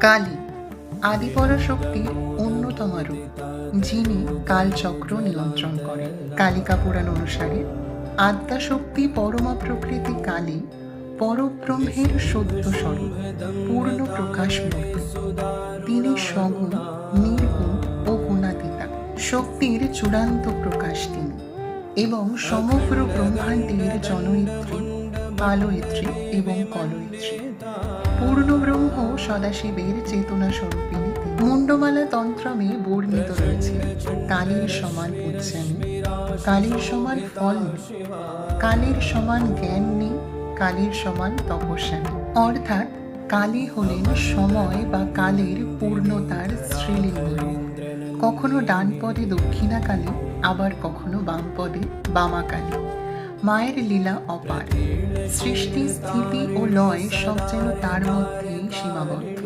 কালী আদিপরাশক্তির অন্যতম রূপ, যিনি কালচক্র নিয়ন্ত্রণ করেন। কালিকা পুরাণ অনুসারে আদ্যাশক্তি পরমা প্রকৃতি কালী পরব্রহ্মের সত্য স্বরূপ, পূর্ণ প্রকাশ মূর্তি। তিনি সগুণ, নির্গুণ ও গুণাতীতা, শক্তির চূড়ান্ত প্রকাশ তিনি, এবং সমগ্র ব্রহ্মাণ্ডের জনয়িত্রী, পালয়িত্রী এবং কলয়িত্রী। পূর্ণ ব্রহ্ম সদাশিবের চেতনা স্বরূপিণী। মুন্ডমালা তন্ত্রমে বর্ণিত রয়েছে কালীর সমান পূজ্যা নেই, কালীর সমান ফল নেই, কালীর সমান জ্ঞান নেই, কালীর সমান তপস্যা নেই। অর্থাৎ কালী হলেন সময় বা কালের পূর্ণতার স্ত্রীলিঙ্গ রূপ। কখনো ডান পদে দক্ষিণা কালী, আবার কখনো বাম পদে বামা কালী। মায়ের লীলা অপার, সৃষ্টি স্থিতি ও লয় সব যেন তার মধ্যেই সীমাবদ্ধ।